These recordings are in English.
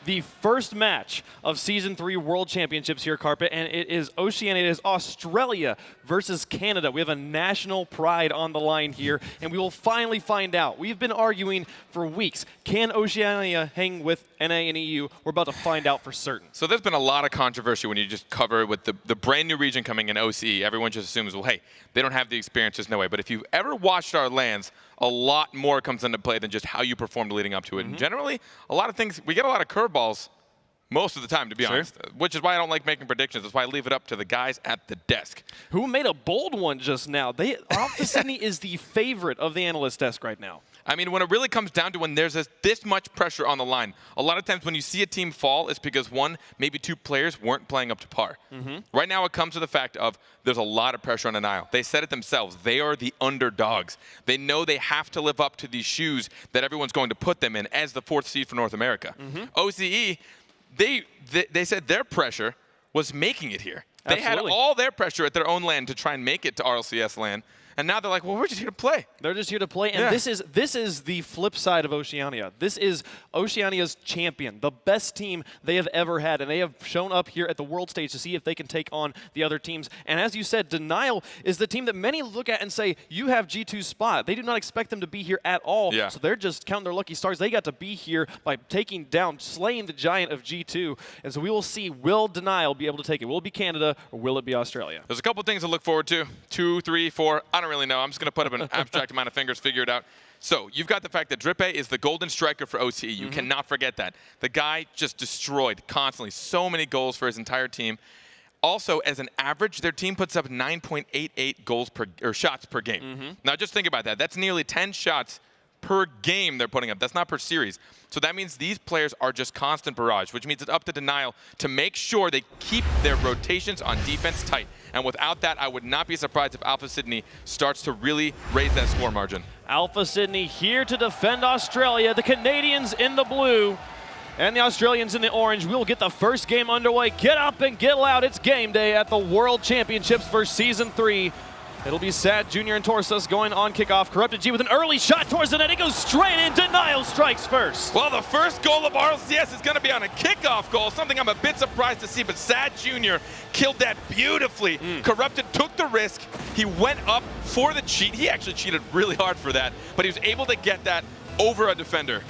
the first match of Season 3 World Championships here, Carpet, and it is Oceania, it is Australia versus Canada. We have a national pride on the line here, and we will finally find out. We've been arguing for weeks. Can Oceania hang with NA and EU? We're about to find out for certain. So there's been a lot of controversy when you just cover with the brand new region coming in OCE. Everyone just assumes, well, hey, they don't have the experience, there's no way. But if you've ever watched our lands, a lot more comes into play than just how you performed leading up to it. And generally, a lot of things, we get a lot of curveballs most of the time, to be honest, which is why I don't like making predictions. That's why I leave it up to the guys at the desk. Who made a bold one just now? Alpha Sydney is the favorite of the analyst desk right now. I mean, when it really comes down to when there's this much pressure on the line, a lot of times when you see a team fall, it's because one, maybe two players weren't playing up to par. Right now it comes to the fact of there's a lot of pressure on Denial. They said it themselves. They are the underdogs. They know they have to live up to these shoes that everyone's going to put them in as the 4th seed for North America. OCE, they said their pressure was making it here. They had all their pressure at their own land to try and make it to RLCS land. And now they're like, well, we're just here to play. They're just here to play, and this is the flip side of Oceania. This is Oceania's champion, the best team they have ever had, and they have shown up here at the world stage to see if they can take on the other teams. And as you said, Denial is the team that many look at and say, you have G2's spot. They do not expect them to be here at all, so they're just counting their lucky stars. They got to be here by taking down, slaying the giant of G2, and so we will see, will Denial be able to take it? Will it be Canada, or will it be Australia? There's a couple things to look forward to. 2, 3, 4, I don't really know. I'm just going to put up an abstract amount of fingers, figure it out. So you've got the fact that Drippe is the golden striker for OCE. You cannot forget that. The guy just destroyed constantly. So many goals for his entire team. Also, as an average, their team puts up 9.88 goals or shots per game. Now just think about that. That's nearly 10 shots per game they're putting up. That's not per series. So that means these players are just constant barrage, which means it's up to Denial to make sure they keep their rotations on defense tight. And without that, I would not be surprised if Alpha Sydney starts to really raise that score margin. Alpha Sydney here to defend Australia. The Canadians in the blue and the Australians in the orange. We'll get the first game underway. Get up and get loud. It's game day at the World Championships for Season 3. It'll be Sad Jr. and Torsus going on kickoff. Corrupted G with an early shot towards the net. It goes straight in. Denial strikes first. Well, the first goal of RLCS is going to be on a kickoff goal, something I'm a bit surprised to see, but Sad Jr. killed that beautifully. Corrupted took the risk. He went up for the cheat. He actually cheated really hard for that, but he was able to get that over a defender.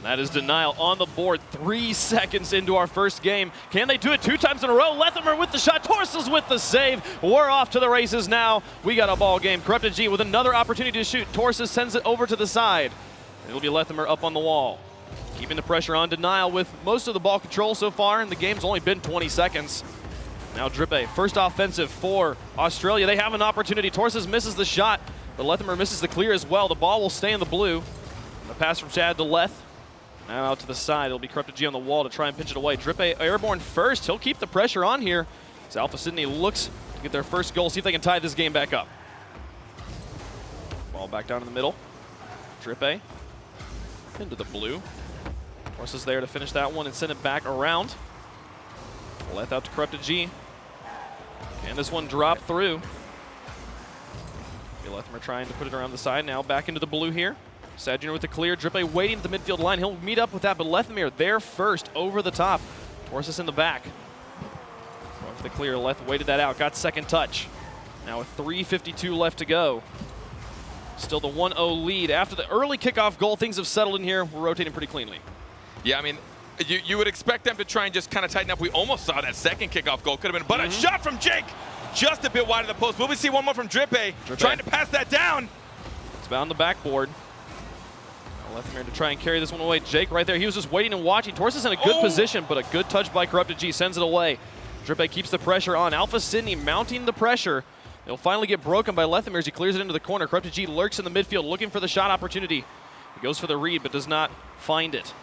That is Denial on the board 3 seconds into our first game. Can they do it 2 times in a row? Lethimer with the shot, Torsus with the save. We're off to the races now. We got a ball game. Corrupted G with another opportunity to shoot. Torsus sends it over to the side. It'll be Lethimer up on the wall. Keeping the pressure on Denial with most of the ball control so far, and the game's only been 20 seconds. Now Drippe, first offensive for Australia. They have an opportunity. Torsus misses the shot, but Lethimer misses the clear as well. The ball will stay in the blue. The pass from Chad to Leth. Now out to the side, it'll be Corrupted G on the wall to try and pinch it away. Drippe airborne first, he'll keep the pressure on here as Alpha Sydney looks to get their first goal, see if they can tie this game back up. Ball back down in the middle. Drippe into the blue. Torsus there to finish that one and send it back around. Leth out to Corrupted G. Can this one drop through? Lethimer trying to put it around the side now, back into the blue here. Sad Jr. with the clear. Drippe waiting at the midfield line. He'll meet up with that, but Lethimer there first over the top. Torsus in the back. Going for the clear. Leth waited that out. Got second touch. Now with 3:52 left to go. Still the 1-0 lead. After the early kickoff goal, things have settled in here. We're rotating pretty cleanly. Yeah, I mean, you would expect them to try and just kind of tighten up. We almost saw that second kickoff goal. Could have been, but a shot from Jake. Just a bit wide of the post. Will we see one more from Drippe? Trying to pass that down. It's bound the backboard. Lethimer to try and carry this one away. Jake right there. He was just waiting and watching. Torsus in a good position, but a good touch by Corrupted G. Sends it away. Drippe keeps the pressure on. Alpha Sydney mounting the pressure. It'll finally get broken by Lethimer as he clears it into the corner. Corrupted G lurks in the midfield looking for the shot opportunity. He goes for the read, but does not find it.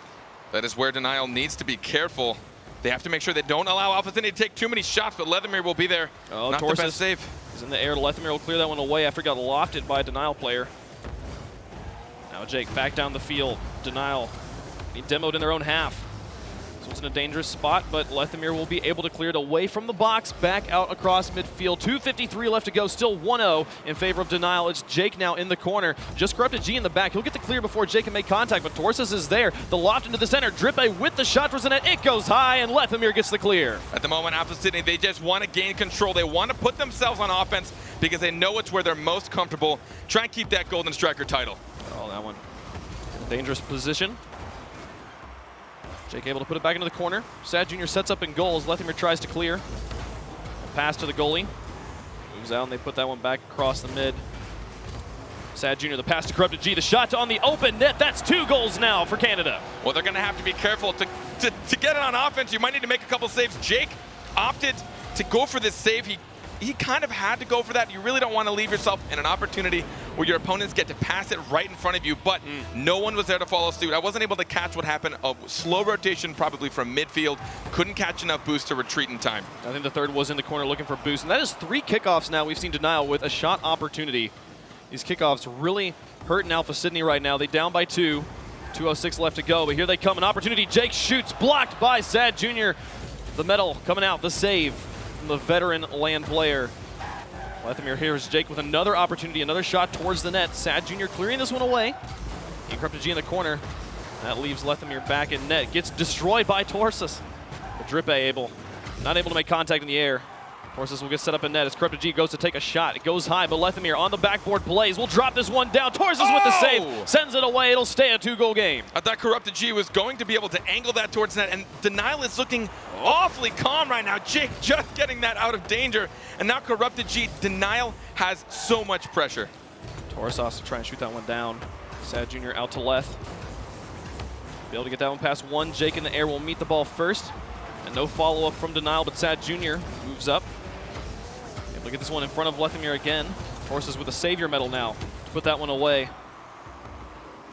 That is where Denial needs to be careful. They have to make sure they don't allow Alpha Sydney to take too many shots, but Lethimer will be there. Oh, not Torsus the best save. Is in the air. Lethimer will clear that one away after he got lofted by a Denial player. Now Jake back down the field. Denial being demoed in their own half. So it's in a dangerous spot, but Lethamyr will be able to clear it away from the box, back out across midfield. 2:53 left to go, still 1-0 in favor of Denial. It's Jake now in the corner. Just Corrupted G in the back. He'll get the clear before Jake can make contact, but Torsus is there. The loft into the center. Drippe with the shot towards the net. It goes high, and Lethamyr gets the clear. At the moment, Alpha Sydney, they just want to gain control. They want to put themselves on offense because they know it's where they're most comfortable. Try and keep that Golden Striker title. Oh, that one. Dangerous position. Jake able to put it back into the corner. Sad Jr. sets up in goal as Lethamyr tries to clear. Pass to the goalie. Moves out and they put that one back across the mid. Sad Jr. the pass to Corrupted G. The shot on the open net. That's 2 goals now for Canada. Well, they're going to have to be careful. To get it on offense, you might need to make a couple saves. Jake opted to go for this save. He kind of had to go for that. You really don't want to leave yourself in an opportunity where your opponents get to pass it right in front of you, but no one was there to follow suit. I wasn't able to catch what happened. A slow rotation probably from midfield. Couldn't catch enough boost to retreat in time. I think the third was in the corner looking for boost, and that is 3 kickoffs now we've seen Denial with a shot opportunity. These kickoffs really hurting Alpha Sydney right now. They down by 2. 2:06 left to go, but here they come. An opportunity. Jake shoots, blocked by Sad Jr. The medal coming out, the save. The veteran land player. Lethamyr here's Jake with another opportunity, another shot towards the net. Sad Jr. clearing this one away. Corrupted G in the corner. That leaves Lethamyr back in net. Gets destroyed by Torsus. But Drippe not able to make contact in the air. Torsus will get set up in net as Corrupted G goes to take a shot. It goes high, but Lethamyr on the backboard plays. We'll drop this one down. Torsus with the save. Sends it away. It'll stay a 2-goal game. I thought Corrupted G was going to be able to angle that towards net, and Denial is looking awfully calm right now. Jake just getting that out of danger, and now Corrupted G. Denial has so much pressure. Torsus to try and shoot that one down. Sad Jr. out to left. Be able to get that one past 1. Jake in the air will meet the ball first. And no follow-up from Denial, but Sad Jr. moves up. Able to get this one in front of Lethamyr again. Torsus with a savior medal now to put that one away.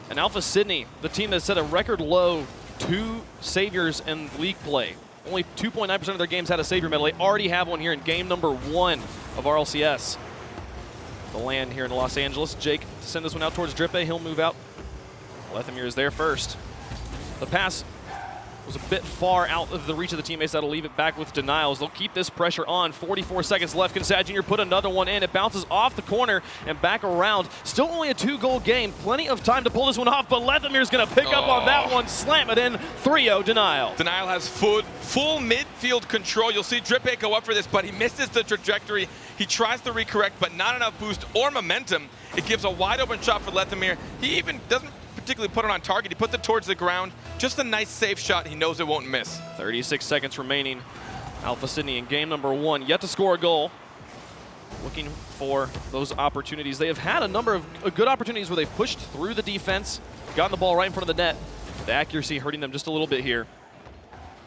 And Alpha Sydney, the team that set a record low 2 saviors in league play. Only 2.9% of their games had a savior medal. They already have one here in game number 1 of RLCS. The land here in Los Angeles. Jake to send this one out towards Drippe. He'll move out. Lethamyr is there first. The pass was a bit far out of the reach of the teammates. That'll leave it back with Denials. They'll keep this pressure on. 44 seconds left. Can Sad Jr. put another one in? It bounces off the corner and back around. Still only a 2-goal game. Plenty of time to pull this one off, but Lethamyr's going to pick up on that one. Slam it in. 3-0 Denial. Denial has full midfield control. You'll see Drippe go up for this, but he misses the trajectory. He tries to recorrect, but not enough boost or momentum. It gives a wide open shot for Lethamyr. He even doesn't particularly put it on target. He puts it towards the ground. Just a nice safe shot. He knows it won't miss. 36 seconds remaining. Alpha Sydney in game number 1, yet to score a goal. Looking for those opportunities. They have had a number of good opportunities where they've pushed through the defense, gotten the ball right in front of the net. The accuracy hurting them just a little bit here.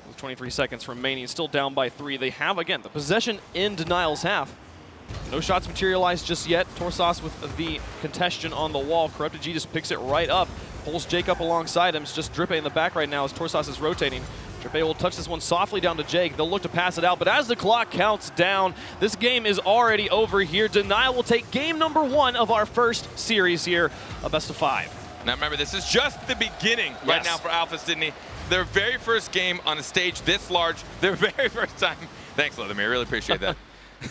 With 23 seconds remaining, still down by 3. They have, again, the possession in Denial's half. No shots materialized just yet. Torsus with the congestion on the wall. Corrupted G just picks it right up. Pulls Jake up alongside him. It's just Drippe in the back right now as Torsus is rotating. Drippe will touch this one softly down to Jake. They'll look to pass it out, but as the clock counts down, this game is already over here. Denial will take game number 1 of our first series here, a best of 5. Now remember, this is just the beginning right now for Alpha Sydney. Their very first game on a stage this large. Their very first time. Thanks, Lethamyr. I really appreciate that.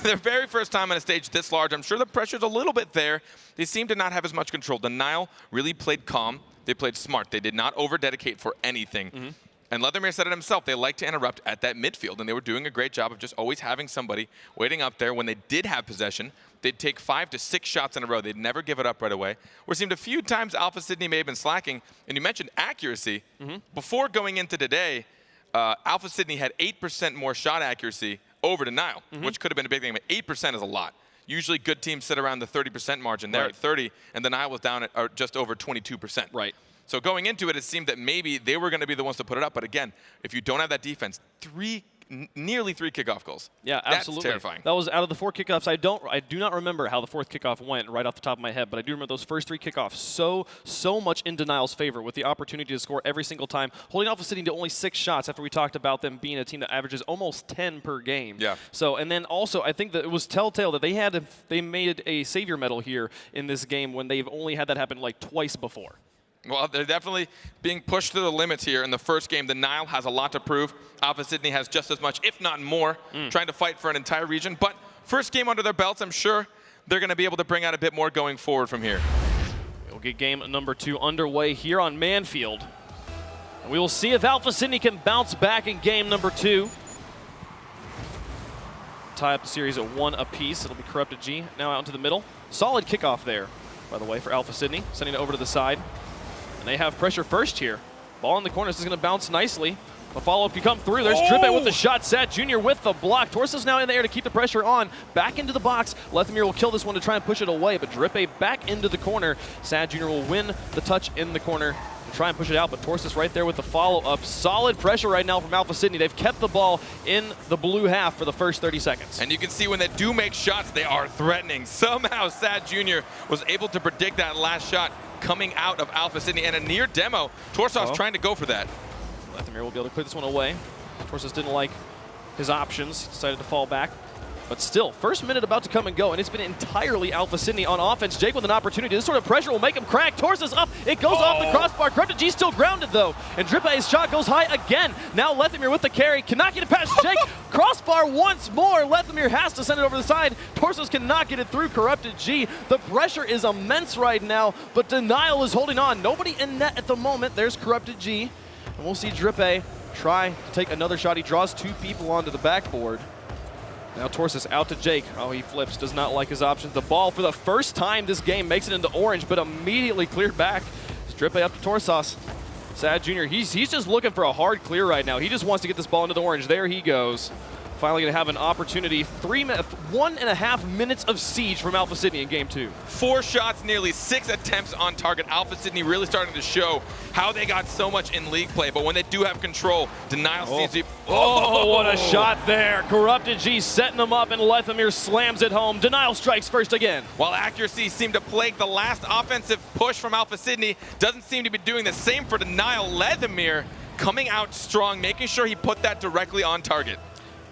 Their very first time on a stage this large. I'm sure the pressure's a little bit there. They seem to not have as much control. Denial really played calm. They played smart. They did not over-dedicate for anything. And Lethamyr said it himself. They like to interrupt at that midfield, and they were doing a great job of just always having somebody waiting up there. When they did have possession, they'd take 5 to 6 shots in a row. They'd never give it up right away. Where it seemed a few times Alpha Sydney may have been slacking. And you mentioned accuracy. Before going into today, Alpha Sydney had 8% more shot accuracy over Denial, which could have been a big thing, but 8% is a lot. Usually good teams sit around the 30% margin. They're at 30, and Denial was down at just over 22%. Right. So going into it, it seemed that maybe they were going to be the ones to put it up. But again, if you don't have that defense, nearly 3 kickoff goals. Yeah, absolutely. That's terrifying. That was out of the 4 kickoffs. I do not remember how the 4th kickoff went right off the top of my head, but I do remember those first 3 kickoffs so much in Denial's favor with the opportunity to score every single time, holding Alpha Sydney to only 6 shots after we talked about them being a team that averages almost 10 per game. Yeah. So, and then also I think that it was telltale that they made a savior medal here in this game when they've only had that happen like twice before. Well, they're definitely being pushed to the limits here in the first game. The Nile has a lot to prove. Alpha Sydney has just as much, if not more, trying to fight for an entire region. But first game under their belts, I'm sure they're going to be able to bring out a bit more going forward from here. We'll get game number 2 underway here on Manfield. And we will see if Alpha Sydney can bounce back in game number 2. Tie up the series at 1 apiece. It'll be Corrupted G now out into the middle. Solid kickoff there, by the way, for Alpha Sydney. Sending it over to the side. And they have pressure first here. Ball in the corner. This is going to bounce nicely. The follow-up can come through. There's Drippe with the shot. Sad Jr. with the block. Torsos now in the air to keep the pressure on. Back into the box. Lethamyr will kill this one to try and push it away, but Drippe back into the corner. Sad Jr. will win the touch in the corner to try and push it out, but Torsos right there with the follow-up. Solid pressure right now from Alpha Sydney. They've kept the ball in the blue half for the first 30 seconds. And you can see when they do make shots, they are threatening. Somehow Sad Jr. was able to predict that last shot coming out of Alpha Sydney, and a near demo. Torsos trying to go for that. Lethamyr will be able to clear this one away. Torsos didn't like his options. He decided to fall back. But still, first minute about to come and go, and it's been entirely Alpha Sydney on offense. Jake with an opportunity. This sort of pressure will make him crack. Torsos up. It goes off the crossbar. Corrupted G still grounded, though. And Drippe's shot goes high again. Now Lethamyr with the carry. Cannot get it past Jake. Crossbar once more. Lethamyr has to send it over the side. Torsos cannot get it through Corrupted G. The pressure is immense right now, but Denial is holding on. Nobody in net at the moment. There's Corrupted G. And we'll see Drippe try to take another shot. He draws 2 people onto the backboard. Now Torsos out to Jake. Oh, he flips, does not like his options. The ball for the first time this game makes it into orange, but immediately cleared back. Drippe up to Torsos. Sad Jr., he's just looking for a hard clear right now. He just wants to get this ball into the orange. There he goes. Finally going to have an opportunity. 1.5 minutes of siege from Alpha Sydney in game 2. 4 shots, nearly 6 attempts on target. Alpha Sydney really starting to show how they got so much in league play, but when they do have control, Denial seems to be... Oh, what a shot there. Corrupted G setting them up, and Lethamyr slams it home. Denial strikes first again. While accuracy seemed to plague the last offensive push from Alpha Sydney, doesn't seem to be doing the same for Denial. Lethamyr coming out strong, making sure he put that directly on target.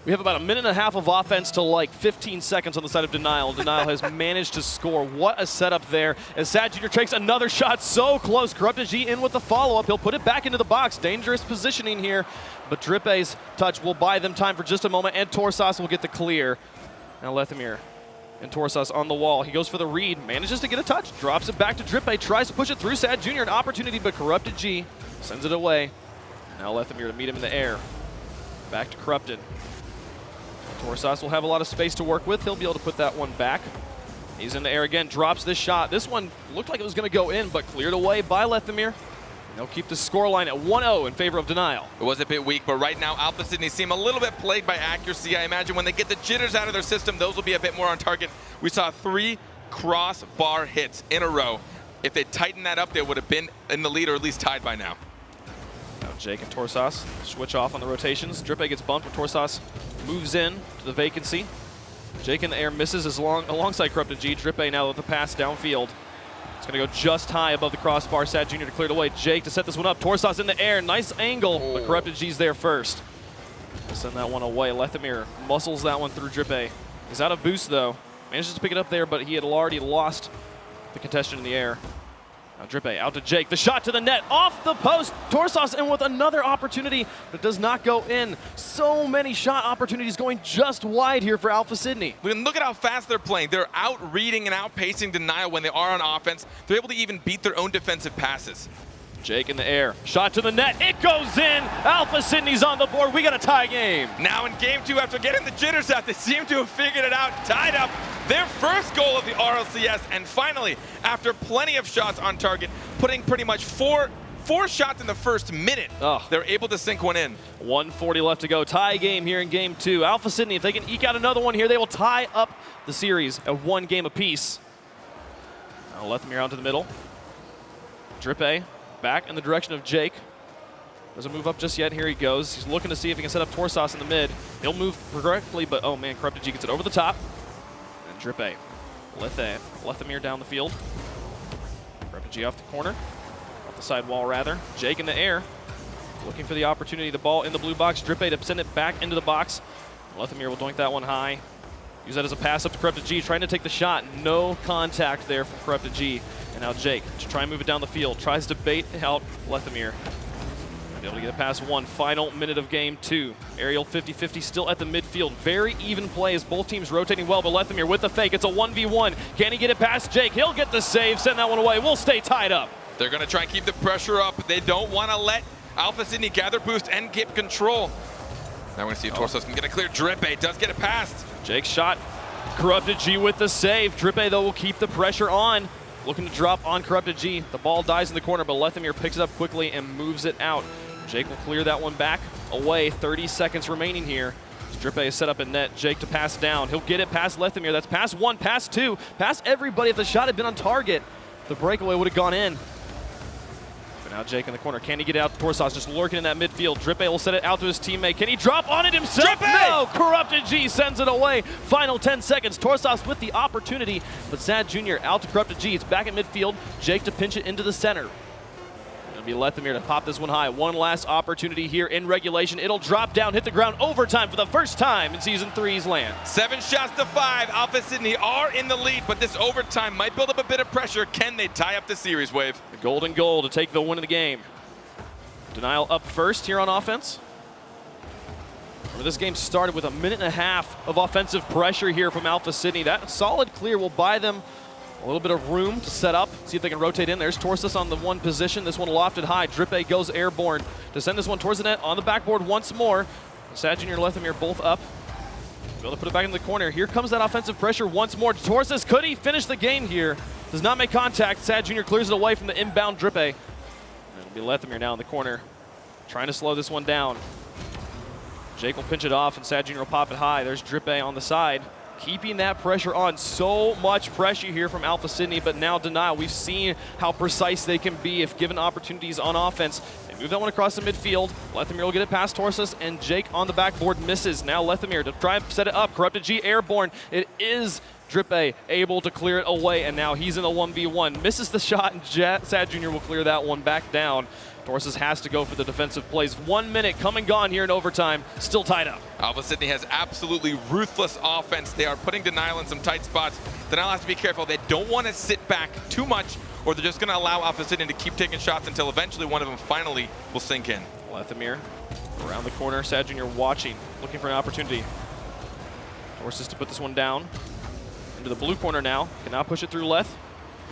We have about 1.5 minutes of offense to like 15 seconds on the side of Denial. Denial has managed to score. What a setup there. As Sad Jr. takes another shot so close. Corrupted G in with the follow-up. He'll put it back into the box. Dangerous positioning here. But Drippe's touch will buy them time for just a moment, and Torsos will get the clear. Now Lethamyr and Torsos on the wall. He goes for the read, manages to get a touch, drops it back to Drippe, tries to push it through Sad Jr. An opportunity, but Corrupted G sends it away. Now Lethamyr to meet him in the air. Back to Corrupted. Torsos will have a lot of space to work with. He'll be able to put that one back. He's in the air again, drops this shot. This one looked like it was going to go in, but cleared away by Lethamyr. They'll keep the scoreline at 1-0 in favor of Denial. It was a bit weak, but right now Alpha Sydney seem a little bit plagued by accuracy. I imagine when they get the jitters out of their system, those will be a bit more on target. We saw 3 crossbar hits in a row. If they tightened that up, they would have been in the lead or at least tied by now. Now Jake and Torsos switch off on the rotations. Drippe gets bumped, but Torsos moves in to the vacancy. Jake in the air misses alongside Corrupted G. Drippe now with the pass downfield. It's going to go just high above the crossbar. Sad Jr. to clear it away. Jake to set this one up. Torsos in the air. Nice angle, but Corrupted G's there first. We'll send that one away. Lethamyr muscles that one through Drippe. He's out of boost, though. Manages to pick it up there, but he had already lost the contestant in the air. Now Drippe out to Jake. The shot to the net, off the post. Torsos in with another opportunity, but does not go in. So many shot opportunities going just wide here for Alpha Sydney. Look at how fast they're playing. They're out-reading and outpacing Denial when they are on offense. They're able to even beat their own defensive passes. Jake in the air, shot to the net, it goes in. Alpha Sydney's on the board. We got a tie game. Now in game 2, after getting the jitters out, they seem to have figured it out, tied up their first goal of the RLCS, and finally, after plenty of shots on target, putting pretty much four shots in the first minute, they're able to sink one in. 1:40 left to go. Tie game here in game 2. Alpha Sydney, if they can eke out another one here, they will tie up the series at 1 game apiece. Now Lethamyr out to the middle. Drippe back in the direction of Jake. Doesn't move up just yet. Here he goes. He's looking to see if he can set up Torsos in the mid. He'll move correctly, but oh man, Corrupted G gets it over the top. And Drippe, Lethamyr down the field. Corrupted G off the corner, off the side wall rather. Jake in the air, looking for the opportunity. The ball in the blue box. Drippe to send it back into the box. Lethamyr will doink that one high. Use that as a pass up to Corrupted G, trying to take the shot. No contact there from Corrupted G. And now Jake to try and move it down the field. Tries to bait out Lethamyr. Be able to get it past one. Final minute of game 2. Aerial 50-50 still at the midfield. Very even play as both teams rotating well, but Lethamyr with the fake. It's a 1v1. Can he get it past Jake? He'll get the save. Send that one away. We'll stay tied up. They're going to try and keep the pressure up. They don't want to let Alpha Sydney gather boost and get control. Now we're going to see if Torsos can get a clear. Drippe does get it past. Jake's shot. Corrupted G with the save. Drippe, though, will keep the pressure on. Looking to drop on Corrupted G. The ball dies in the corner, but Lethamyr picks it up quickly and moves it out. Jake will clear that one back away. 30 seconds remaining here. Drippe is set up in net. Jake to pass down. He'll get it past Lethamyr. That's pass 1, pass 2, past everybody. If the shot had been on target, the breakaway would have gone in. But now Jake in the corner. Can he get out? Torsos just lurking in that midfield. Drippe will set it out to his teammate. Can he drop on it himself? Drippe! No! Corrupted G sends it away. Final 10 seconds. Torsos with the opportunity, but Sad Jr. out to Corrupted G. It's back in midfield. Jake to pinch it into the center. It'll be Lethamyr to pop this one high. One last opportunity here in regulation. It'll drop down, hit the ground, overtime for the first time in Season 3's LAN. 7 shots to 5. Alpha Sydney are in the lead, but this overtime might build up a bit of pressure. Can they tie up the series, Wave? The golden goal to take the win of the game. Denial up first here on offense. This game started with a minute and a half of offensive pressure here from Alpha Sydney. That solid clear will buy them a little bit of room to set up, see if they can rotate in. There's Torsos on the one position. This one lofted high. Drippe goes airborne to send this one towards the net on the backboard once more. Sad Jr. and Lethamyr both up. Be able to put it back in the corner. Here comes that offensive pressure once more. Torsos, could he finish the game here? Does not make contact. Sad Jr. clears it away from the inbound Drippe. It'll be Lethamyr now in the corner, trying to slow this one down. Jake will pinch it off, and Sad Jr. will pop it high. There's Drippe on the side, keeping that pressure on. So much pressure here from Alpha Sydney, but now Denial. We've seen how precise they can be if given opportunities on offense. They move that one across the midfield. Lethamyr will get it past Torsos, and Jake on the backboard misses. Now Lethamyr to try and set it up. Corrupted G airborne. It is Drippe able to clear it away, and now he's in a 1v1. Misses the shot, and Sad Jr. will clear that one back down. Torsos has to go for the defensive plays. 1 minute come and gone here in overtime, still tied up. Alpha Sydney has absolutely ruthless offense. They are putting Denial in some tight spots. Denial has to be careful. They don't want to sit back too much, or they're just going to allow Alpha Sydney to keep taking shots until eventually one of them finally will sink in. Lethamyr around the corner. Sad Jr. watching, looking for an opportunity. Torsos to put this one down. Into the blue corner now. Can now push it through Leth.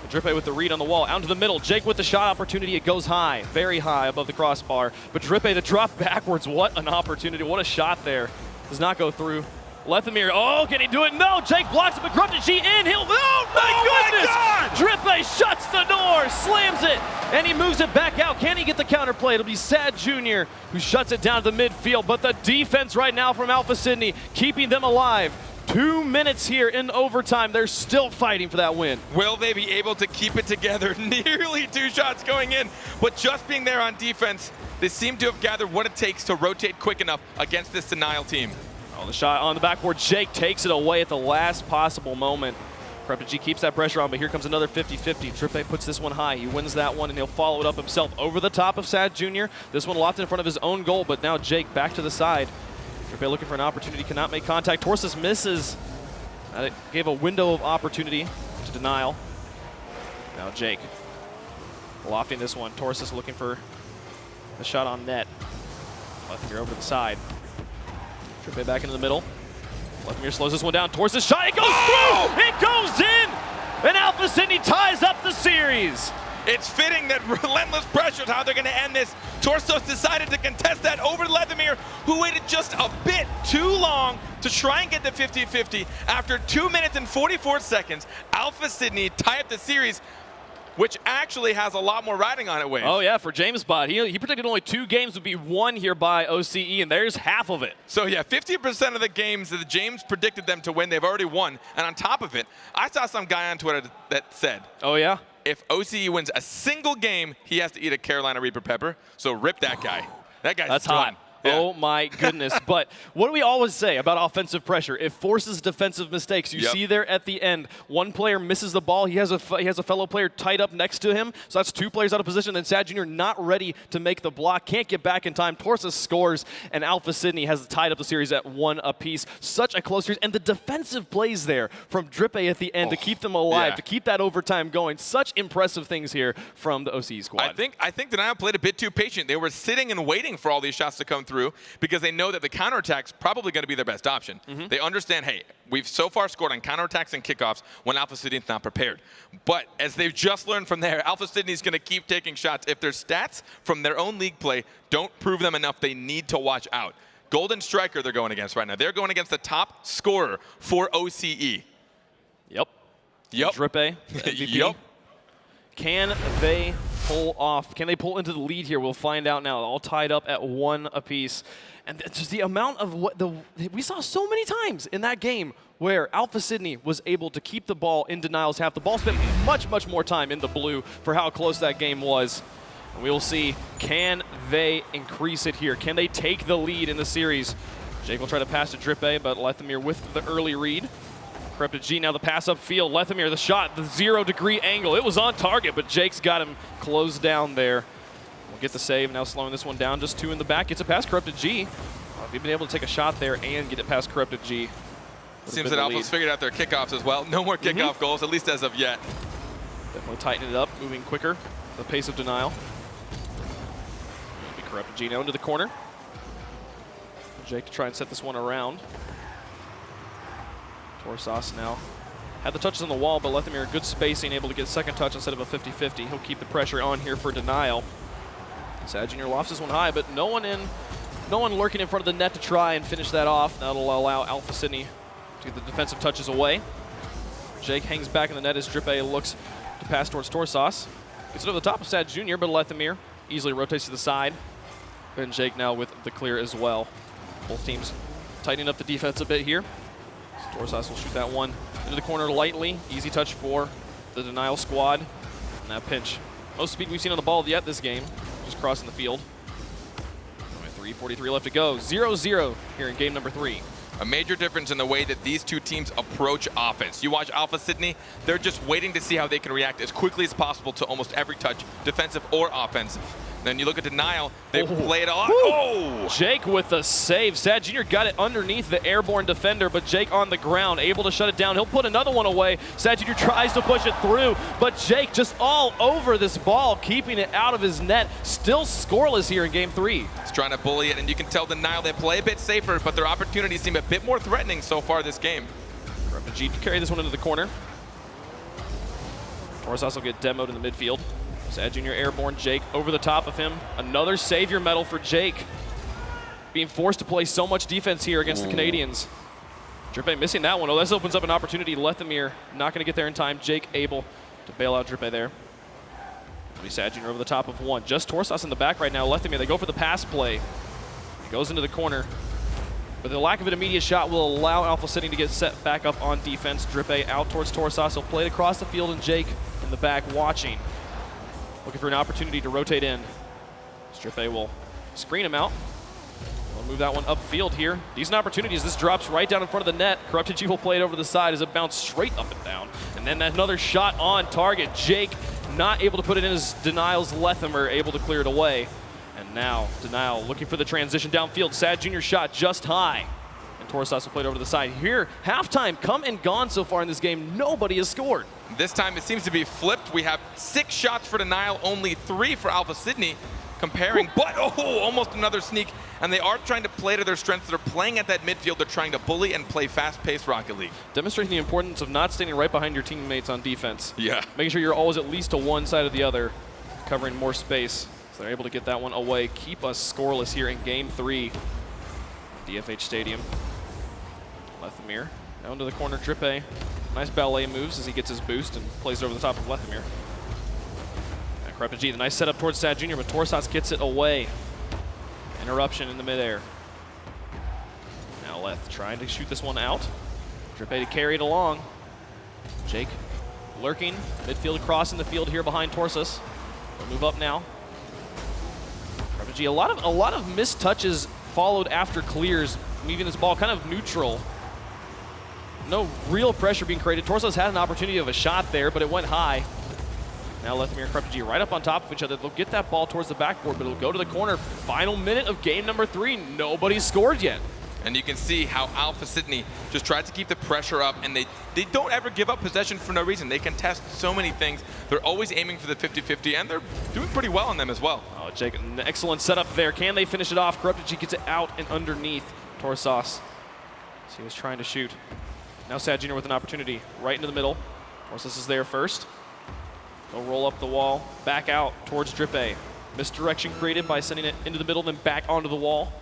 Drippe with the read on the wall, out into the middle. Jake with the shot opportunity. It goes high, very high above the crossbar. But Drippe to drop backwards. What an opportunity. What a shot there. Does not go through. Lethamyr, oh, can he do it? No, Jake blocks it, but Corrupted G in. He'll, oh my goodness! Drippe shuts the door, slams it, and he moves it back out. Can he get the counterplay? It'll be Sad Jr. who shuts it down to the midfield. But the defense right now from Alpha Sydney, keeping them alive. 2 minutes here in overtime. They're still fighting for that win. Will they be able to keep it together? Nearly 2 shots going in, but just being there on defense, they seem to have gathered what it takes to rotate quick enough against this Denial team. Oh, the shot on the backboard. Jake takes it away at the last possible moment. Corrupted G keeps that pressure on, but here comes another 50-50. Drippe puts this one high. He wins that one, and he'll follow it up himself over the top of Sad Jr. This one lofted in front of his own goal, but now Jake back to the side. Drippe looking for an opportunity, cannot make contact. Torsos misses. It gave a window of opportunity to Denial. Now Jake lofting this one. Torsos looking for the shot on net. Lethamyr over to the side. Drippe back into the middle. Lethamyr slows this one down. Torsos shot, it goes through! It goes in! And Alpha Sydney ties up the series. It's fitting that relentless pressure is how they're going to end this. Torsos decided to contest that over to Lethamyr, who waited just a bit too long to try and get the 50-50. After 2 minutes and 44 seconds, Alpha Sydney tie up the series, which actually has a lot more riding on it, Wave. Oh yeah, for James Bot. He predicted only 2 games would be won here by OCE, and there's half of it. So yeah, 50% of the games that James predicted them to win, they've already won. And on top of it, I saw some guy on Twitter that said, oh yeah? If OCE wins a single game, he has to eat a Carolina Reaper pepper. So rip that guy. That guy's That's done. hot. Yeah. Oh my goodness. But what do we always say about offensive pressure? It forces defensive mistakes. You see there at the end, one player misses the ball. He has a fellow player tied up next to him. So that's 2 players out of position. Then Sad Jr. not ready to make the block. Can't get back in time. Torsa scores, and Alpha Sydney has tied up the series at 1 apiece. Such a close series. And the defensive plays there from Drippe at the end to keep them alive, to keep that overtime going. Such impressive things here from the OCE squad. I think Denial played a bit too patient. They were sitting and waiting for all these shots to come through because they know that the counterattack's probably going to be their best option. They understand, hey, we've so far scored on counterattacks and kickoffs when Alpha Sydney's not prepared. But as they've just learned from there, Alpha Sydney's going to keep taking shots. If their stats from their own league play don't prove them enough, they need to watch out. Golden Striker they're going against right now. They're going against the top scorer for OCE. Yep. Drippe, MVP. Yep. Can they pull off? Can they pull into the lead here? We'll find out now. All tied up at 1 apiece. And just the amount of we saw so many times in that game where Alpha Sydney was able to keep the ball in Denial's half. The ball spent much more time in the blue for how close that game was. And we will see, can they increase it here? Can they take the lead in the series? Jake will try to pass to Drippe, but Lethemir with the early read. Corrupted G now the pass upfield. Lethemir the shot, the 0-degree angle. It was on target, but Jake's got him closed down there. We'll get the save, now slowing this one down. Just 2 in the back, gets it past Corrupted G. If you've been able to take a shot there and get it past Corrupted G. Seems that Alpha's figured out their kickoffs as well. No more kickoff goals, at least as of yet. Definitely tightening it up, moving quicker. The pace of Denial. Be Corrupted G now into the corner. Jake to try and set this one around. Torsas now had the touches on the wall, but Lethemir good spacing, able to get a second touch instead of a 50-50. He'll keep the pressure on here for Denial. Sad Jr. lofts this one high, but no one lurking in front of the net to try and finish that off. That'll allow Alpha Sydney to get the defensive touches away. Jake hangs back in the net as Drippe looks to pass towards Torsas. Gets it over the top of Sad Jr., but Lethemir easily rotates to the side. And Jake now with the clear as well. Both teams tightening up the defense a bit here. Torsas will shoot that one into the corner lightly. Easy touch for the Denial squad. And that pinch. Most speed we've seen on the ball yet this game. Just crossing the field. 3:43 left to go. 0-0 here in game number 3. A major difference in the way that these 2 teams approach offense. You watch Alpha Sydney, they're just waiting to see how they can react as quickly as possible to almost every touch, defensive or offensive. Then you look at Denial, they play it a lot. Jake with the save. Sad Jr. got it underneath the airborne defender, but Jake on the ground, able to shut it down. He'll put another one away. Sad Jr. tries to push it through, but Jake just all over this ball, keeping it out of his net. Still scoreless here in game 3. He's trying to bully it, and you can tell Denial they play a bit safer, but their opportunities seem a bit more threatening so far this game. G to carry this one into the corner. Torsas will get demoed in the midfield. Sad Jr. airborne, Jake over the top of him. Another savior medal for Jake. Being forced to play so much defense here against the Canadians. Drippe missing that one. Oh, this opens up an opportunity. Lethemir not going to get there in time. Jake able to bail out Drippe there. Sad Jr. over the top of one. Just Torsas in the back right now. Lethemir, they go for the pass play. He goes into the corner. But the lack of an immediate shot will allow Alpha Sydney to get set back up on defense. Drippe out towards Torsas. He'll play it across the field, and Jake in the back watching. Looking for an opportunity to rotate in. Drippe will screen him out. We'll move that one upfield here. Decent opportunities. This drops right down in front of the net. Corrupted G will play it over the side as it bounced straight up and down. And then another shot on target. Jake not able to put it in as Denial's Lethemir able to clear it away. And now Denial looking for the transition downfield. Sad Jr. shot just high. And Torsas will play it over to the side. Here, halftime come and gone so far in this game. Nobody has scored. This time it seems to be flipped. We have 6 shots for Denial, only 3 for Alpha Sydney. Comparing, but almost another sneak. And they are trying to play to their strengths. They're playing at that midfield. They're trying to bully and play fast-paced Rocket League. Demonstrating the importance of not standing right behind your teammates on defense. Yeah. Making sure you're always at least to one side or the other, covering more space. So they're able to get that one away. Keep us scoreless here in game 3. DFH Stadium. Lethemir down to the corner. Drippe. Nice ballet moves as he gets his boost and plays it over the top of Lethemir. Corrupted G, the nice setup towards Sad Jr., but Torsas gets it away. Interruption in the midair. Now Leth trying to shoot this one out. Drippe to carry it along. Jake lurking, midfield crossing the field here behind Torsas. We'll move up now. Corrupted G, a lot of missed touches followed after clears, leaving this ball kind of neutral. No real pressure being created. Torsos had an opportunity of a shot there, but it went high. Now Lethemir and Kreptagy right up on top of each other. They'll get that ball towards the backboard, but it'll go to the corner. Final minute of game number 3. Nobody's scored yet. And you can see how Alpha Sydney just tries to keep the pressure up, and they don't ever give up possession for no reason. They can test so many things. They're always aiming for the 50-50, and they're doing pretty well on them as well. Oh, Jake, an excellent setup there. Can they finish it off? Kreptagy gets it out and underneath Torsos. So he was trying to shoot. Now Sad Jr. with an opportunity right into the middle. Torsos is there first. They'll roll up the wall, back out towards Drippe. Misdirection created by sending it into the middle, then back onto the wall.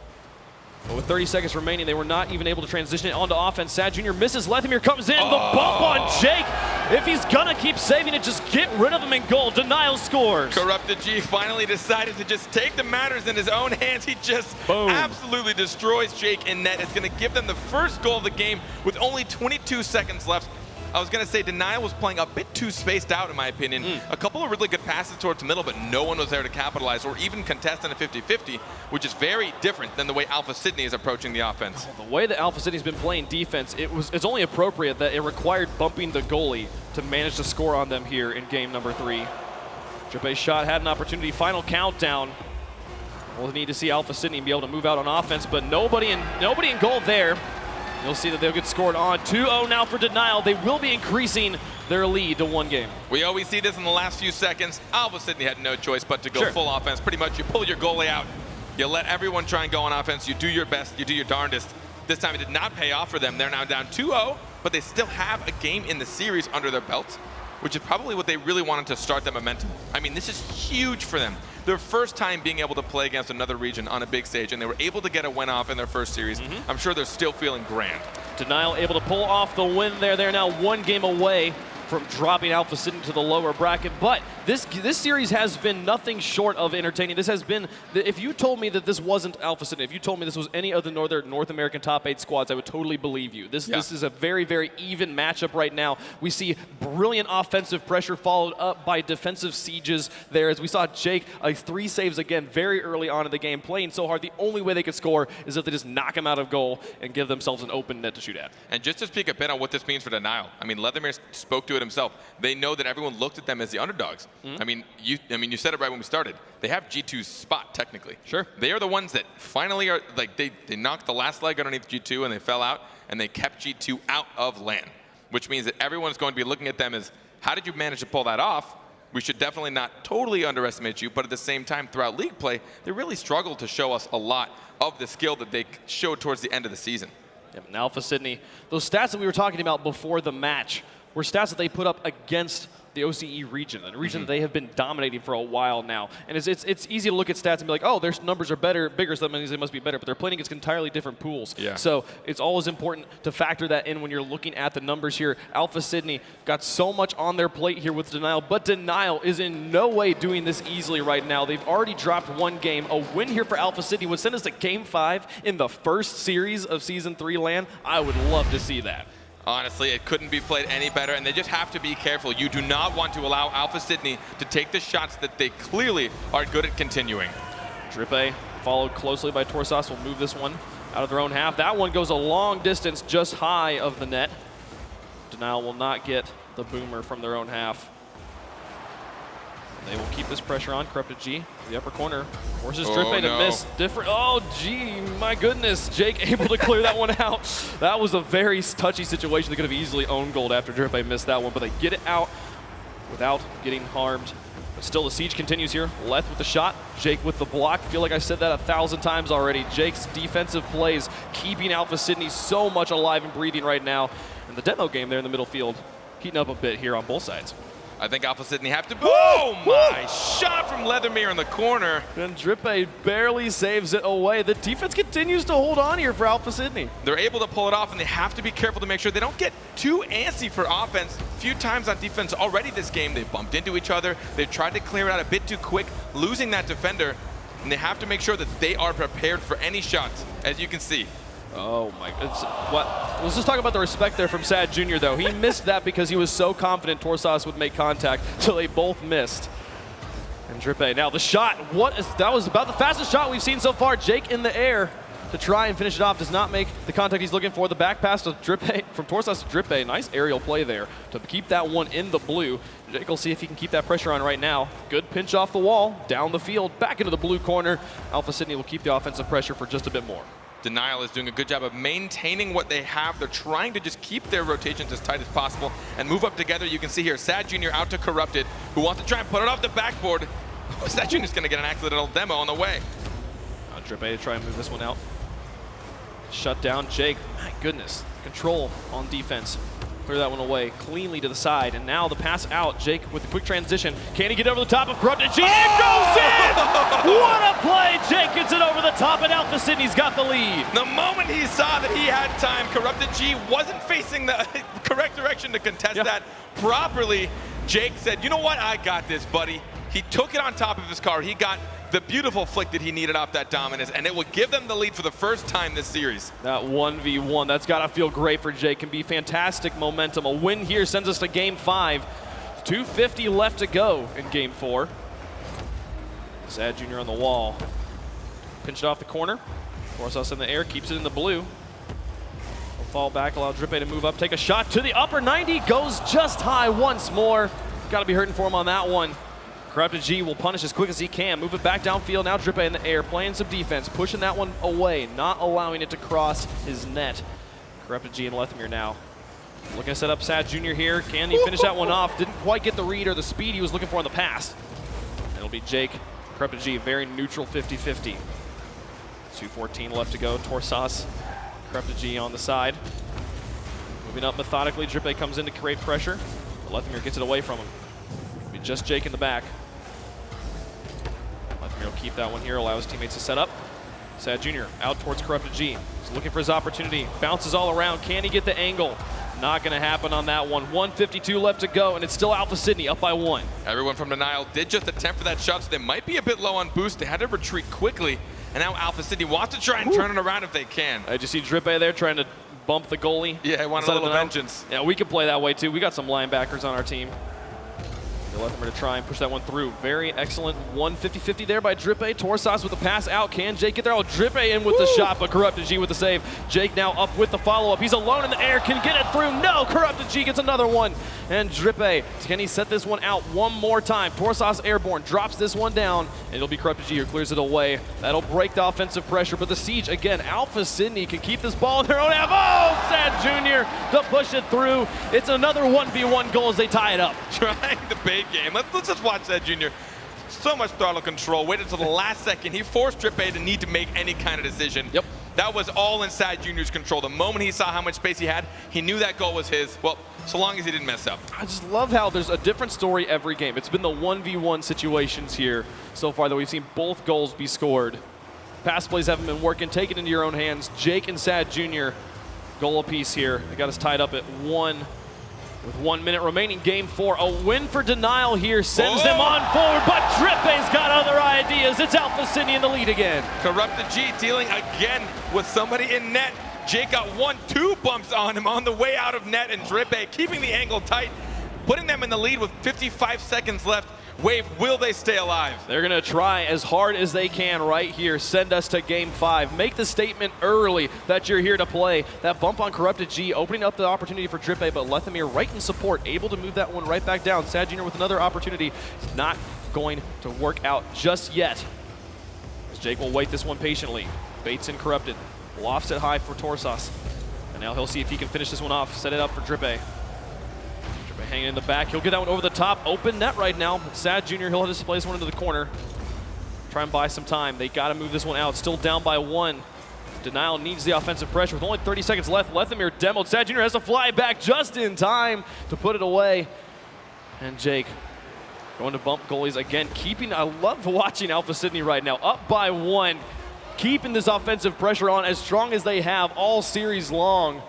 But with 30 seconds remaining, they were not even able to transition it onto offense. Sad Jr. misses. Lethemir comes in. The bump on Jake. If he's going to keep saving it, just get rid of him in goal. Denial scores. Corrupted G finally decided to just take the matters in his own hands. He just absolutely destroys Jake in net. It's going to give them the first goal of the game with only 22 seconds left. I was going to say Denial was playing a bit too spaced out, in my opinion. A couple of really good passes towards the middle, but no one was there to capitalize or even contest in a 50-50, which is very different than the way Alpha Sydney is approaching the offense. The way that Alpha Sydney's been playing defense, it's only appropriate that it required bumping the goalie to manage to score on them here in game number 3. Drippe's shot had an opportunity. Final countdown. We'll need to see Alpha Sydney be able to move out on offense, but nobody in goal there. You'll see that they'll get scored on. 2-0 now for Denial. They will be increasing their lead to 1 game. We always see this in the last few seconds. Alpha Sydney had no choice but to go full offense. Pretty much you pull your goalie out. You let everyone try and go on offense. You do your best. You do your darndest. This time it did not pay off for them. They're now down 2-0, but they still have a game in the series under their belts, which is probably what they really wanted to start that momentum. I mean, this is huge for them. Their first time being able to play against another region on a big stage, and they were able to get a win off in their first series. I'm sure they're still feeling grand. Denial able to pull off the win there. They're now 1 game away from dropping Alpha Sydney to the lower bracket. But this series has been nothing short of entertaining. This has been, if you told me that this wasn't Alpha Sydney, if you told me this was any of the North American top 8 squads, I would totally believe you. This is a very, very even matchup right now. We see brilliant offensive pressure followed up by defensive sieges there. As we saw Jake, 3 saves again very early on in the game, playing so hard. The only way they could score is if they just knock him out of goal and give themselves an open net to shoot at. And just to speak a bit on what this means for Denial, I mean, Lethemir spoke to it himself. They know that everyone looked at them as the underdogs. I mean, you said it right when we started. They have G2's spot, technically. Sure. They are the ones that finally are, like, they knocked the last leg underneath G2 and they fell out, and they kept G2 out of LAN, which means that everyone's going to be looking at them as, how did you manage to pull that off? We should definitely not totally underestimate you, but at the same time, throughout league play, they really struggled to show us a lot of the skill that they showed towards the end of the season. Yep, and Alpha Sydney, those stats that we were talking about before the match were stats that they put up against the OCE region, a region that they have been dominating for a while now. And it's easy to look at stats and be like, oh, their numbers are better, so that means they must be better, but they're playing against entirely different pools. Yeah. So it's always important to factor that in when you're looking at the numbers here. Alpha Sydney got so much on their plate here with Denial, but Denial is in no way doing this easily right now. They've already dropped 1 game. A win here for Alpha Sydney would send us to Game 5 in the first series of Season 3 LAN. I would love to see that. Honestly, it couldn't be played any better, and they just have to be careful. You do not want to allow Alpha Sydney to take the shots that they clearly are good at continuing. Drippe, followed closely by Torsos, will move this one out of their own half. That one goes a long distance just high of the net. Denial will not get the boomer from their own half. They will keep this pressure on. Corrupted G, the upper corner, forces Drippe to miss. Oh, gee, my goodness. Jake able to clear that one out. That was a very touchy situation. They could have easily owned gold after Drippe missed that one, but they get it out without getting harmed. But still, the siege continues here. Leth with the shot, Jake with the block. I feel like I said that 1,000 times already. Jake's defensive plays keeping Alpha Sydney so much alive and breathing right now. And the demo game there in the middle field heating up a bit here on both sides. I think Alpha Sydney have to. Oh my! Shot from Lethemir in the corner. And Drippe barely saves it away. The defense continues to hold on here for Alpha Sydney. They're able to pull it off, and they have to be careful to make sure they don't get too antsy for offense. A few times on defense already this game, they've bumped into each other. They've tried to clear it out a bit too quick, losing that defender. And they have to make sure that they are prepared for any shots, as you can see. Oh my, let's just talk about the respect there from Sad Jr. though. He missed that because he was so confident Torsos would make contact, so they both missed. And Drippe, now the shot, that was about the fastest shot we've seen so far. Jake in the air, to try and finish it off. Does not make the contact he's looking for. The back pass to Drippe, from torsas to Drippe. Nice aerial play there to keep that one in the blue. Jake will see if he can keep that pressure on right now. Good pinch off the wall, down the field, back into the blue corner. Alpha Sydney will keep the offensive pressure for just a bit more. Denial is doing a good job of maintaining what they have. They're trying to just keep their rotations as tight as possible and move up together. You can see here, Sad Jr. out to Corrupted, who wants to try and put it off the backboard. Sad Jr. is going to get an accidental demo on the way. Drippe to try and move this one out. Shut down Jake. My goodness. Control on defense. Clear that one away cleanly to the side. And now the pass out. Jake with the quick transition. Can he get over the top of Corrupted G? It goes in! What a play! Jake gets it over the top, and Alpha Sydney's got the lead. The moment he saw that he had time, Corrupted G wasn't facing the correct direction to contest that properly. Jake said, you know what? I got this, buddy. He took it on top of his car. He got the beautiful flick that he needed off that dominance, and it will give them the lead for the first time this series. That 1v1, that's got to feel great for Jake. Can be fantastic momentum. A win here sends us to Game 5. 2:50 left to go in Game 4. Sad Jr. on the wall. Pinched off the corner. torsas in the air, keeps it in the blue. Will fall back, allow Drippe to move up, take a shot to the upper 90, goes just high once more. Got to be hurting for him on that one. Corrupted G will punish as quick as he can. Move it back downfield. Now Drippe in the air, playing some defense, pushing that one away, not allowing it to cross his net. Corrupted G and Lethamyr now. Looking to set up Sad Jr. here. Can he finish that one off? Didn't quite get the read or the speed he was looking for on the pass. It'll be Jake. Corrupted G, very neutral 50-50. 2:14 left to go. torsas, Corrupted G on the side. Moving up methodically. Drippe comes in to create pressure. Lethamyr gets it away from him. It'll be just Jake in the back. Lethamyr will keep that one here, allow his teammates to set up. Sad Jr. out towards Corrupted G. He's looking for his opportunity. Bounces all around. Can he get the angle? Not going to happen on that one. 1:52 left to go, and it's still Alpha Sydney up by 1. Everyone from Denial did just attempt for that shot, so they might be a bit low on boost. They had to retreat quickly, and now Alpha Sydney wants to try and turn it around if they can. Did you see Drippe there trying to bump the goalie? Yeah, he wanted a little vengeance. Yeah, we could play that way too. We got some linebackers on our team. Lethamyr to try and push that one through. Very excellent 1:50-50 there by Drippe. torsas with the pass out. Can Jake get there? Oh, Drippe in with the shot, but Corrupted G with the save. Jake now up with the follow-up. He's alone in the air. Can get it through? No! Corrupted G gets another one. And Drippe, can he set this one out one more time? torsas airborne, drops this one down, and it'll be Corrupted G who clears it away. That'll break the offensive pressure, but the siege, again, Alpha Sydney can keep this ball in their own half. Oh, Sad Jr. to push it through. It's another 1v1 goal as they tie it up. Trying the bait game. Let's just watch that Junior. So much throttle control. Waited until the last second. He forced Drippe to need to make any kind of decision. Yep. That was all in Sad Junior's control. The moment he saw how much space he had, he knew that goal was his. Well, so long as he didn't mess up. I just love how there's a different story every game. It's been the 1v1 situations here so far that we've seen both goals be scored. Pass plays haven't been working. Take it into your own hands. Jake and Sad Jr. goal apiece here. They got us tied up at 1. With 1 minute remaining, Game 4. A win for Denial here sends them on forward, but Drippe's got other ideas. It's Alpha Sydney in the lead again. Corrupted G dealing again with somebody in net. Jake got 1-2 bumps on him on the way out of net, and Drippe keeping the angle tight, putting them in the lead with 55 seconds left. Wave, will they stay alive? They're going to try as hard as they can right here. Send us to Game 5. Make the statement early that you're here to play. That bump on Corrupted G, opening up the opportunity for Drippe, but Lethamyr right in support, able to move that one right back down. Sad Jr. with another opportunity. It's not going to work out just yet. As Jake will wait this one patiently. Baits in Corrupted. Lofts it high for torsas. And now he'll see if he can finish this one off. Set it up for Drippe. Hanging in the back. He'll get that one over the top. Open net right now. Sad Jr. He'll just play this one into the corner. Try and buy some time. They got to move this one out. Still down by 1. Denial needs the offensive pressure. With only 30 seconds left, Lethamyr demoed. Sad Jr. has to fly back just in time to put it away. And Jake going to bump goalies again. I love watching Alpha Sydney right now. Up by 1. Keeping this offensive pressure on as strong as they have all series long.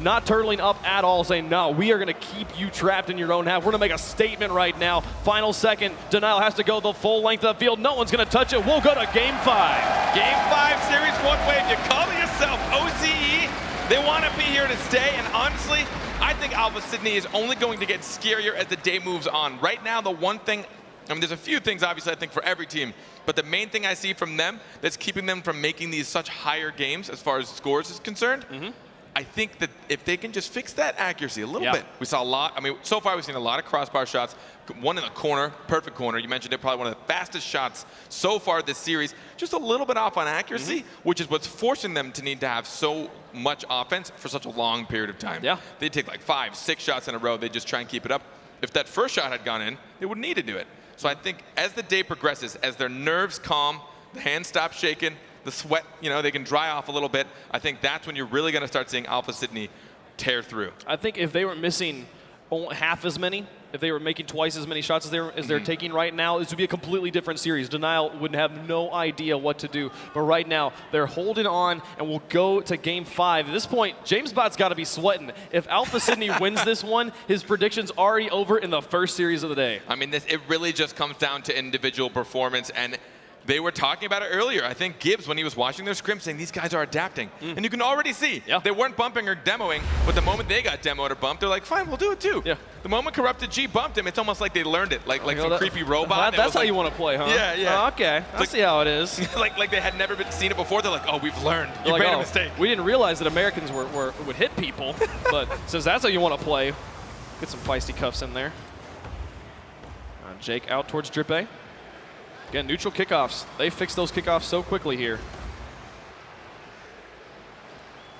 Not turtling up at all, saying, no, we are going to keep you trapped in your own half. We're going to make a statement right now. Final second, Denial has to go the full length of the field. No one's going to touch it. We'll go to Game 5. Game 5, Series 1 Wave. You call it yourself OCE. They want to be here to stay, and honestly, I think Alpha Sydney is only going to get scarier as the day moves on. Right now, the one thing I mean, there's a few things, obviously, I think, for every team. But the main thing I see from them that's keeping them from making these such higher games as far as scores is concerned, I think that if they can just fix that accuracy a little bit. We saw a lot. I mean, so far we've seen a lot of crossbar shots. One in the corner, perfect corner. You mentioned it, probably one of the fastest shots so far this series. Just a little bit off on accuracy, which is what's forcing them to need to have so much offense for such a long period of time. They take like 5, 6 shots in a row. They just try and keep it up. If that first shot had gone in, they wouldn't need to do it. So I think as the day progresses, as their nerves calm, the hands stop shaking, the sweat, they can dry off a little bit, I think that's when you're really going to start seeing Alpha Sydney tear through. I think if they were missing half as many, if they were making twice as many shots as they're taking right now, this would be a completely different series. Denial would have no idea what to do. But right now, they're holding on, and we'll go to Game 5. At this point, James Bot's got to be sweating. If Alpha Sydney wins this one, his prediction's already over in the first series of the day. I mean, it really just comes down to individual performance, and they were talking about it earlier. I think Gibbs, when he was watching their scrim, saying these guys are adapting. And you can already see they weren't bumping or demoing, but the moment they got demoed or bumped, they're like, fine, we'll do it too. The moment Corrupted G bumped him, it's almost like they learned it, like some creepy robot. That's how you want to play, huh? Yeah. Oh, okay, I see how it is. like they had never seen it before. They're like, oh, we've learned. You made a mistake. We didn't realize that Americans would hit people, but since that's how you want to play, get some feisty cuffs in there. Jake out towards Drippe. Again, neutral kickoffs. They fix those kickoffs so quickly here.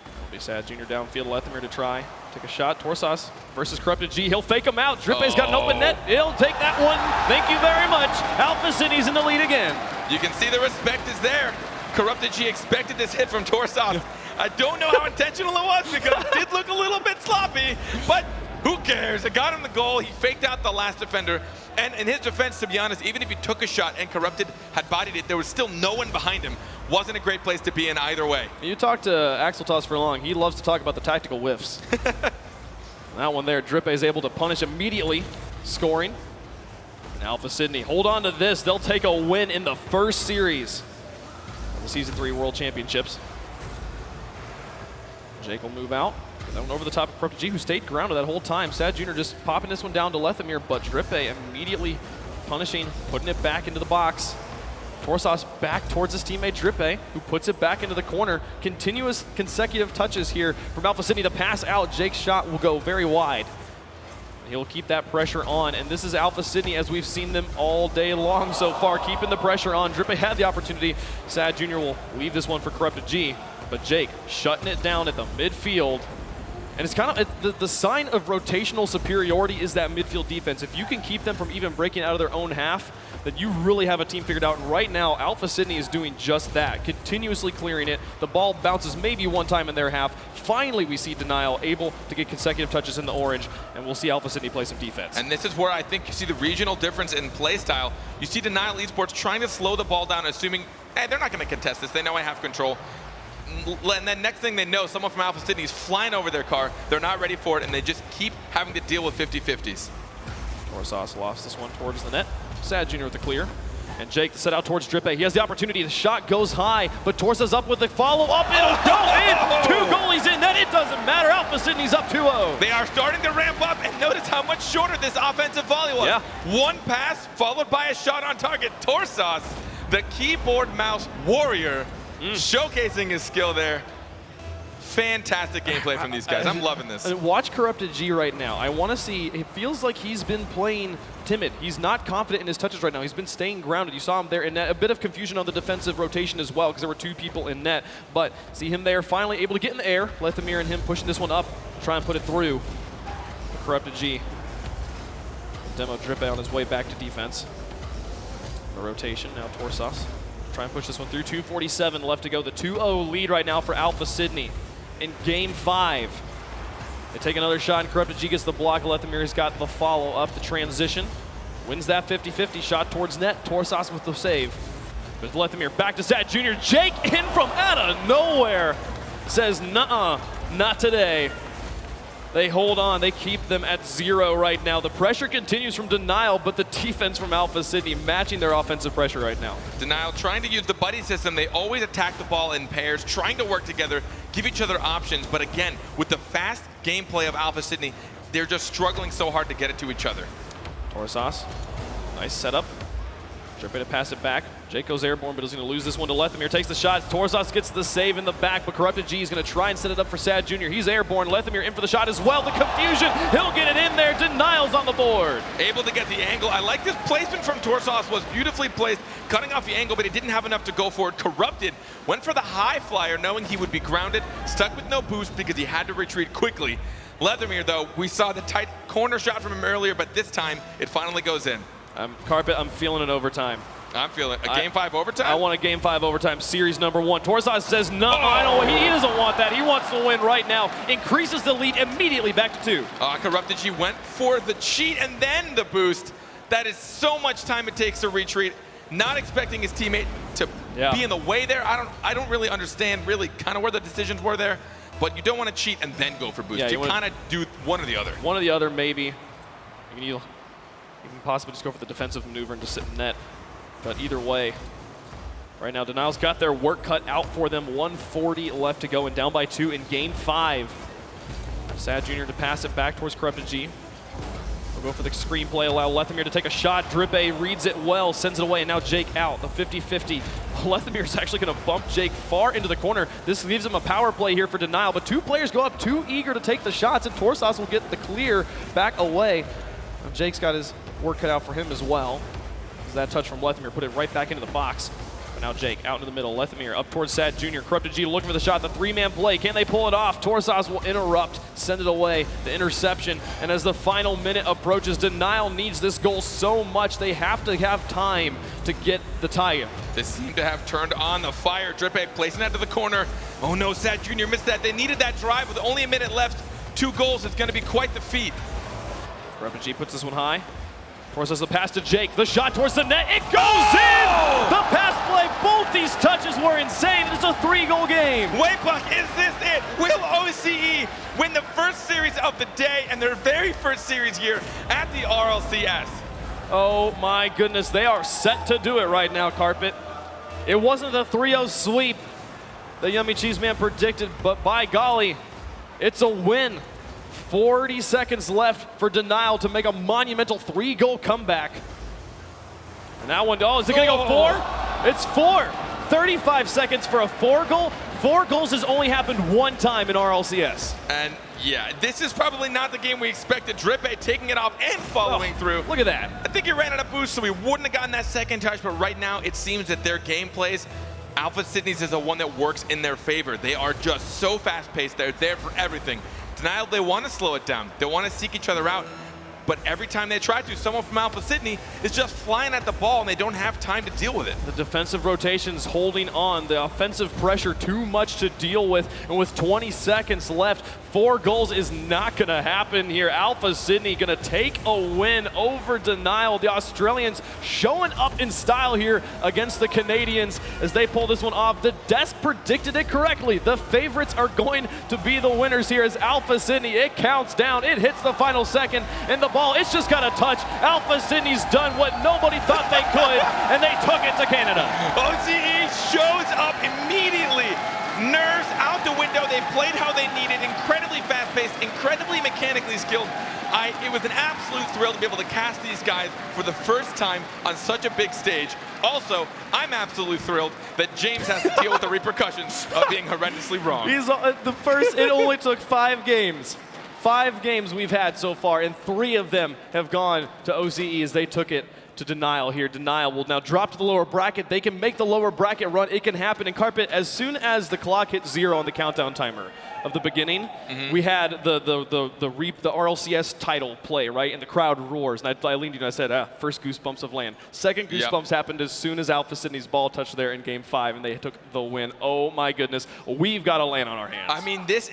It'll be Sad Jr. downfield. Lethamyr to try. Take a shot. Torsas versus Corrupted G. He'll fake him out. Drippe's got an open net. He'll take that one. Thank you very much. Alpha Sydney's in the lead again. You can see the respect is there. Corrupted G expected this hit from Torsas. I don't know how intentional it was because it did look a little bit sloppy, but who cares? It got him the goal. He faked out the last defender. And in his defense, to be honest, even if he took a shot and Corrupted had bodied it, there was still no one behind him. Wasn't a great place to be in either way. You talked to Axel Toss for long. He loves to talk about the tactical whiffs. That one there, Drippe is able to punish immediately, scoring. And Alpha Sydney, hold on to this. They'll take a win in the first series of the Season 3 World Championships. Jake will move out. That one over the top of Corrupted G, who stayed grounded that whole time. Sad Jr. just popping this one down to Lethamyr, but Drippe immediately punishing, putting it back into the box. Torsas back towards his teammate Drippe, who puts it back into the corner. Continuous consecutive touches here from Alpha Sydney. The pass out, Jake's shot will go very wide. He'll keep that pressure on, and this is Alpha Sydney as we've seen them all day long so far, keeping the pressure on. Drippe had the opportunity. Sad Jr. will leave this one for Corrupted G, but Jake shutting it down at the midfield. And it's kind of the sign of rotational superiority is that midfield defense. If you can keep them from even breaking out of their own half, then you really have a team figured out. And right now, Alpha Sydney is doing just that, continuously clearing it. The ball bounces maybe one time in their half. Finally, we see Denial able to get consecutive touches in the orange, and we'll see Alpha Sydney play some defense. And this is where I think you see the regional difference in play style. You see Denial Esports trying to slow the ball down, assuming, hey, they're not going to contest this. They know I have control. And then next thing they know, someone from Alpha Sydney is flying over their car. They're not ready for it, and they just keep having to deal with 50-50s. Torsas lost this one towards the net. Sad Jr. with the clear. And Jake to set out towards Drippe. He has the opportunity. The shot goes high, but Torsas up with the follow-up. It'll go in. 2 goalies in net. It doesn't matter. Alpha Sydney's up 2-0. They are starting to ramp up, and notice how much shorter this offensive volley was. One pass followed by a shot on target. Torsas, the keyboard mouse warrior, showcasing his skill there. Fantastic gameplay from these guys. I'm loving this. Watch Corrupted G right now. I want to see, it feels like he's been playing timid. He's not confident in his touches right now. He's been staying grounded. You saw him there in net. A bit of confusion on the defensive rotation as well because there were 2 people in net. But see him there finally able to get in the air. Lethamyr and him pushing this one up, try and put it through. Corrupted G. Demo Drippe on his way back to defense. The rotation now Torsas. Try and push this one through. 2:47 left to go. The 2-0 lead right now for Alpha Sydney in Game 5. They take another shot, and Corrupted G gets the block. Lethamyr's got the follow-up, the transition. Wins that 50-50 shot towards net. Torsas with the save. But Lethamyr back to Sad Jr. Jake in from out of nowhere. Says, nuh-uh, not today. They hold on. They keep them at 0 right now. The pressure continues from Denial, but the defense from Alpha Sydney matching their offensive pressure right now. Denial trying to use the buddy system. They always attack the ball in pairs, trying to work together, give each other options. But again, with the fast gameplay of Alpha Sydney, they're just struggling so hard to get it to each other. Torsas, Nice setup. Drippay to pass it back. Jake goes airborne, but is going to lose this one to Lethamyr. Takes the shot. Torzos gets the save in the back, but Corrupted G is going to try and set it up for Sad Jr. He's airborne. Lethamyr in for the shot as well. The confusion. He'll get it in there. Denial's on the board. Able to get the angle. I like this placement from Torzos. Was beautifully placed, cutting off the angle, but he didn't have enough to go for it. Corrupted went for the high flyer, knowing he would be grounded. Stuck with no boost because he had to retreat quickly. Lethamyr, though, we saw the tight corner shot from him earlier, but this time it finally goes in. Carpet, I'm feeling an overtime. I'm feeling a Game 5 overtime? I want a Game 5 overtime, series number 1. Torzos says no, I don't. He doesn't want that. He wants to win right now. Increases the lead immediately back to 2. Corrupted G went for the cheat and then the boost. That is so much time it takes to retreat. Not expecting his teammate to be in the way there. I don't really understand kind of where the decisions were there. But you don't want to cheat and then go for boost. Yeah, you kind of do one or the other. One or the other, maybe. You can possibly just go for the defensive maneuver and just sit in net. But either way, right now, Denial's got their work cut out for them. 140 left to go and down by 2 in Game 5. Sad Jr. to pass it back towards Corrupted G. We'll go for the screenplay, allow Lethamyr to take a shot. Drippay reads it well, sends it away, and now Jake out, the 50-50. Lethamyr's actually going to bump Jake far into the corner. This gives him a power play here for Denial, but 2 players go up, too eager to take the shots, and Torzos will get the clear back away. Now Jake's got his work cut out for him as well. That touch from Lethamyr put it right back into the box. But now Jake out into the middle. Lethamyr up towards Sad Jr. Corrupted G looking for the shot. The 3-man play. Can they pull it off? Torzos will interrupt, send it away. The interception. And as the final minute approaches, Denial needs this goal so much. They have to have time to get the tie-in. They seem to have turned on the fire. Drippay placing that to the corner. Oh no, Sad Jr. missed that. They needed that drive with only a minute left. 2 goals. It's going to be quite the feat. Corrupted G puts this one high. Torzos the pass to Jake. The shot towards the net. It goes in! The pass play. Both these touches were insane. It's a 3-goal game. Wait, Buck, is this it? Will OCE win the first series of the day and their very first series here at the RLCS? Oh my goodness. They are set to do it right now, Carpet. It wasn't the 3-0 sweep the Yummy Cheese Man predicted, but by golly, it's a win. 40 seconds left for Denial to make a monumental 3-goal comeback. And that one, is it going to go 4? It's 4. 35 seconds for a 4-goal. 4 goals has only happened 1 time in RLCS. And yeah, this is probably not the game we expected. Drippay taking it off and following through. Look at that. I think he ran out of boost, so he wouldn't have gotten that second touch, but right now it seems that their game plays, Alpha Sydney's is the one that works in their favor. They are just so fast-paced. They're there for everything. Denial, they want to slow it down. They want to seek each other out. But every time they try to, someone from Alpha Sydney is just flying at the ball, and they don't have time to deal with it. The defensive rotations holding on. The offensive pressure too much to deal with. And with 20 seconds left, 4 goals is not going to happen here. Alpha Sydney going to take a win over Denial. The Australians showing up in style here against the Canadians as they pull this one off. The desk predicted it correctly. The favorites are going to be the winners here as Alpha Sydney, it counts down. It hits the final second, and the ball, it's just got a touch. Alpha Sydney's done what nobody thought they could, and they took it to Canada. OCE shows up immediately. Nerves out the window. They played how they needed. Incredibly fast-paced, incredibly mechanically skilled. It was an absolute thrill to be able to cast these guys for the first time on such a big stage. Also, I'm absolutely thrilled that James has to deal with the repercussions of being horrendously wrong. He's the first. It only took 5 games. 5 games we've had so far, and 3 of them have gone to OCE as they took it to Denial here. Denial will now drop to the lower bracket. They can make the lower bracket run. It can happen in Carpet as soon as the clock hits 0 on the countdown timer of the beginning. We had the RLCS title play, right? And the crowd roars. And I leaned to you and I said, first goosebumps of land. Second goosebumps happened as soon as Alpha Sydney's ball touched there in Game 5, and they took the win. Oh my goodness, we've got a land on our hands. I mean, this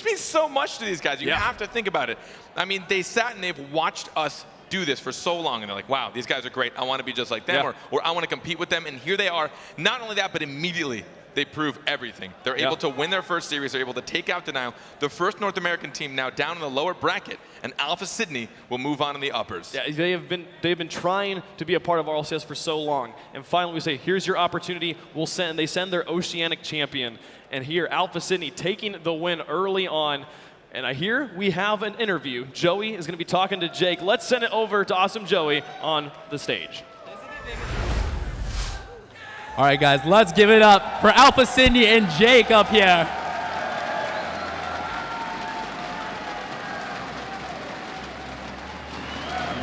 means so much to these guys. You have to think about it. I mean, they sat and they've watched us do this for so long, and they're like, wow, these guys are great. I want to be just like them, or I want to compete with them. And here they are. Not only that, but immediately they prove everything. They're able to win their first series. They're able to take out Denial, the first North American team now down in the lower bracket, and Alpha Sydney will move on in the uppers. Yeah, they've been trying to be a part of RLCS for so long, and finally we say, here's your opportunity. They send their Oceanic champion, and here Alpha Sydney taking the win early on. And I hear we have an interview. Joey is going to be talking to Jake. Let's send it over to Awesome Joey on the stage. All right, guys, let's give it up for Alpha Sydney and Jake up here.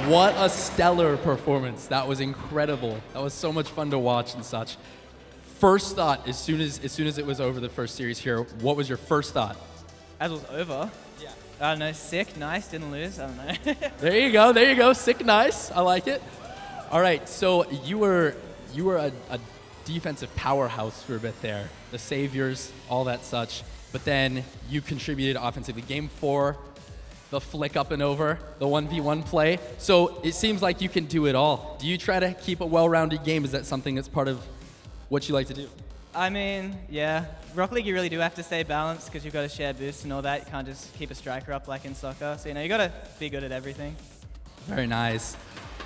What a stellar performance. That was incredible. That was so much fun to watch and such. First thought, as soon as it was over the first series here, what was your first thought? As it was over? Yeah. I don't know, sick, nice, didn't lose, I don't know. There you go, sick, nice, I like it. All right, so you were a defensive powerhouse for a bit there, the saviors, all that such, but then you contributed offensively. Game 4, the flick up and over, the 1v1 play. So it seems like you can do it all. Do you try to keep a well-rounded game? Is that something that's part of what you like to do? I mean, yeah. Rocket League, you really do have to stay balanced because you've got to share boosts and all that. You can't just keep a striker up like in soccer. So, you got to be good at everything. Very nice.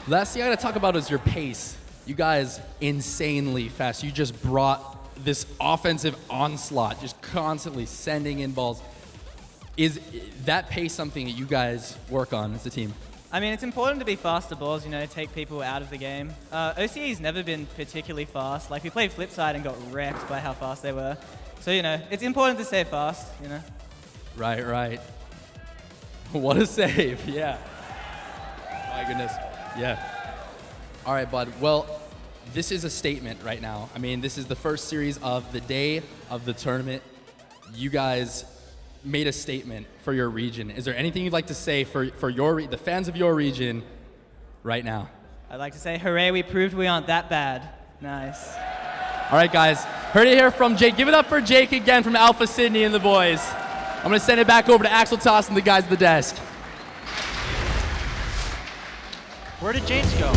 Last thing I got to talk about is your pace. You guys, insanely fast. You just brought this offensive onslaught, just constantly sending in balls. Is that pace something that you guys work on as a team? I mean, it's important to be fast to balls, take people out of the game. OCE's never been particularly fast. Like, we played Flipside and got wrecked by how fast they were. So, it's important to stay fast, Right. What a save, yeah. My goodness, yeah. All right, bud. Well, this is a statement right now. I mean, this is the first series of the day of the tournament. You guys made a statement for your region. Is there anything you'd like to say for the fans of your region right now? I'd like to say, hooray, we proved we aren't that bad. Nice. All right, guys. Heard it here from Jake. Give it up for Jake again from Alpha Sydney and the boys. I'm going to send it back over to Axel Toss and the guys at the desk. Where did James go?